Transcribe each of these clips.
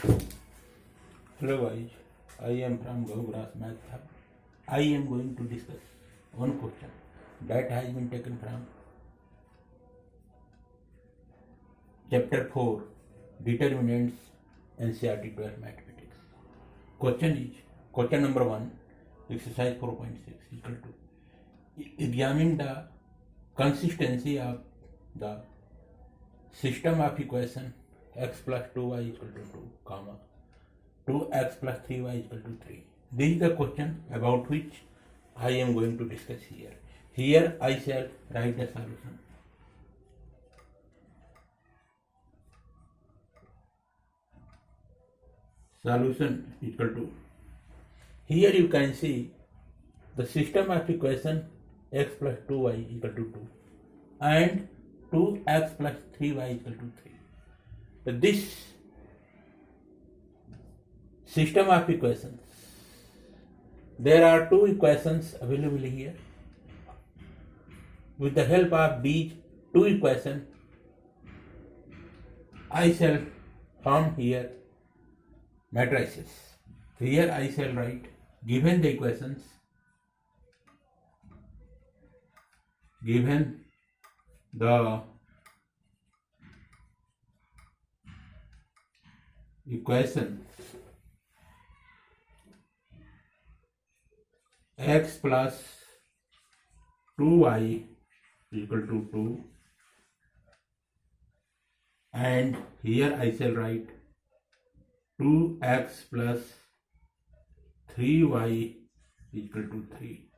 Hello guys, I am from Gaugrass Math Hub. I am going to discuss one question that has been taken from chapter 4 Determinants NCERT 12 Mathematics. Question number 1, exercise 4.6 equal to examine the consistency of the system of equation x plus 2y equal to 2, comma 2x plus 3y equal to 3. This is the question about which I am going to discuss here. Here I shall write the solution. Solution equal to, here you can see the system of equation x plus 2y equal to 2 and 2x plus 3y equal to 3. So this system of equations, there are two equations available here. With the help of these two equations, I shall form here matrices. Here I shall write, given the equations, given the equation x plus 2y equal to 2, and here I shall write 2x plus 3y equal to 3.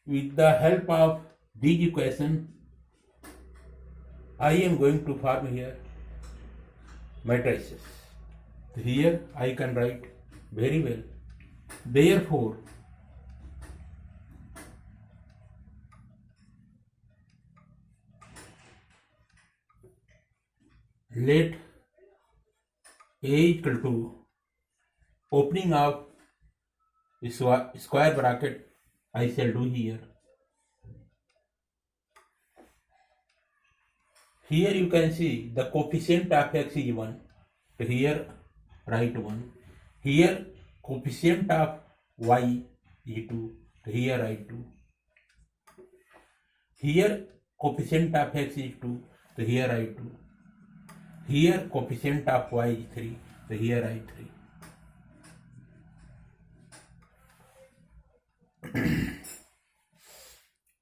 With the help of these equations, I am going to form here matrices. Here I can write very well. Therefore, let A equal to opening of square bracket I shall do here. Here you can see the coefficient of x is 1. So here write 1. Here coefficient of y is 2. So here write 2. Here coefficient of x is 2. So here write 2. Here coefficient of y is 3. So here write 3.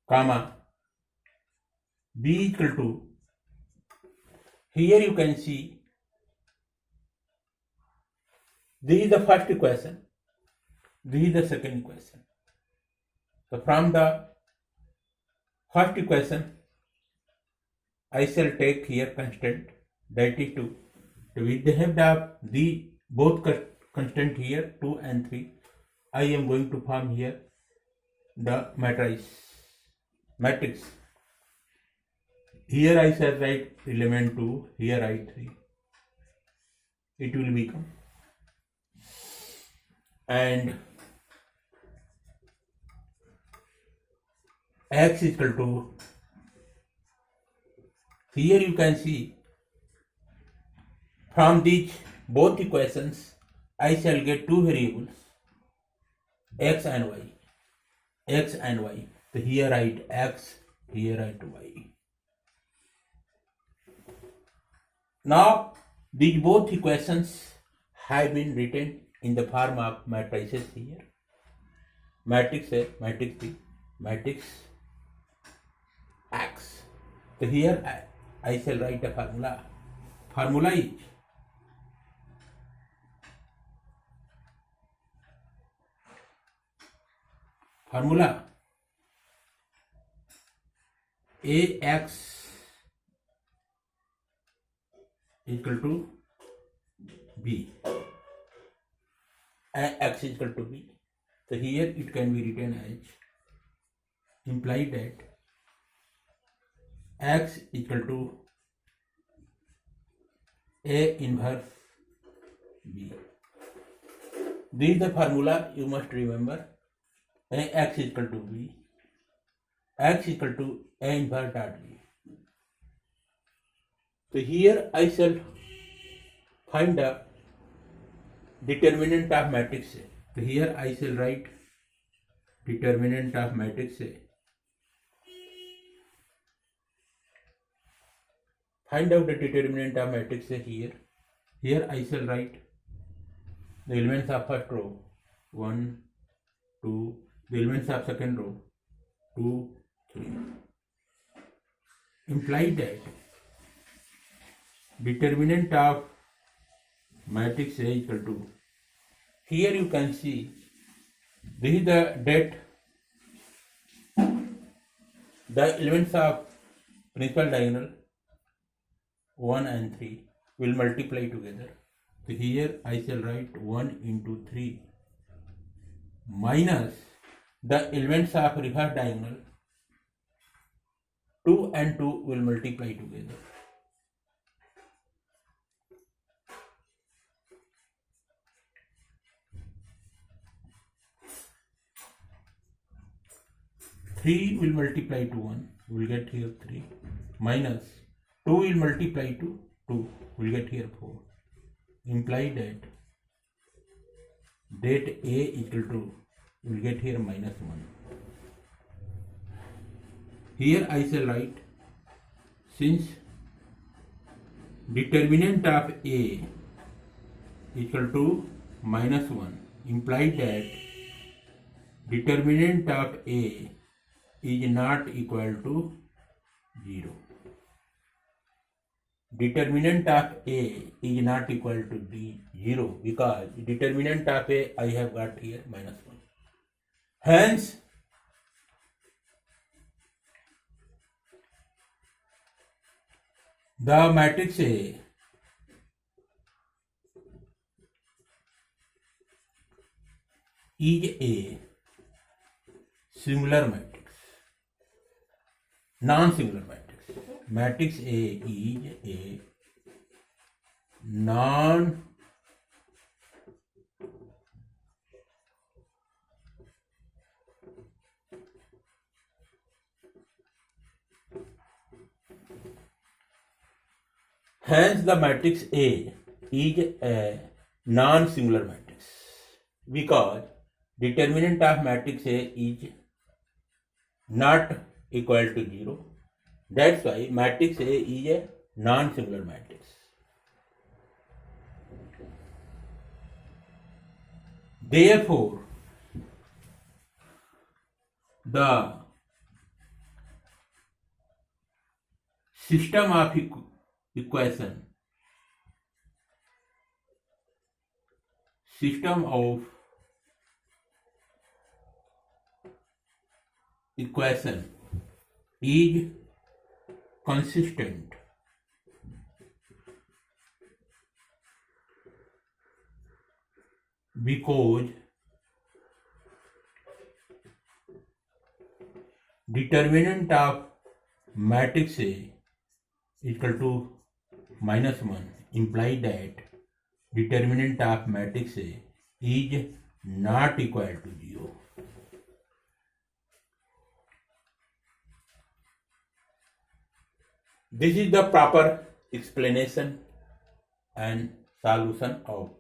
Comma b equal to, here you can see this is the first equation, this is the second equation. So from the first equation I shall take here constant, that is 2. So with the help of the both constant here 2 and 3, I am going to form here the matrix. Here I shall write element 2, here write 3. It will become, and x is equal to, here you can see from these both equations I shall get two variables, x and y. So here write x, here write y. Now these both equations have been written in the form of matrices here. Matrix A, matrix B, matrix X. So here I shall write a formula. Formula is formula AX equal to B, x is equal to B. So here it can be written as, imply that x equal to A inverse B. This is the formula you must remember. X is equal to B, x equal to A inverse dot B. So here I shall find the determinant of matrix A. So here I shall write determinant of matrix A. Find out the determinant of matrix A here. Here I shall write the elements of first row 1, 2, the elements of second row 2, 3. Imply that determinant of matrix A equal to, here you can see this is the that the elements of principal diagonal 1 and 3 will multiply together. So here I shall write 1 into 3 minus the elements of reverse diagonal 2 and 2 will multiply together. Three will multiply to 1, we will get here 3, minus 2 will multiply to 2, we will get here 4. Imply that A equal to, we will get here minus 1. Here I shall write, since determinant of A equal to minus 1, implied that determinant of A is not equal to 0. Determinant of A is not equal to 0 because determinant of A I have got here minus 1. Hence, the matrix A is a singular matrix. Non-singular matrix. Matrix A is a non hence the matrix A is a non-singular matrix because determinant of matrix A is not equal to 0. That's why matrix A is a non-singular matrix. Therefore, the system of equation, system of equation is consistent because determinant of matrix A equal to minus 1 imply that determinant of matrix A is not equal to 0. This is the proper explanation and solution of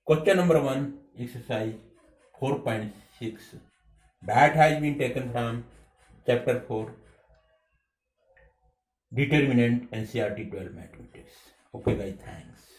question number 1, exercise 4.6 that has been taken from chapter 4, determinant NCERT 12 mathematics. Okay guys, thanks.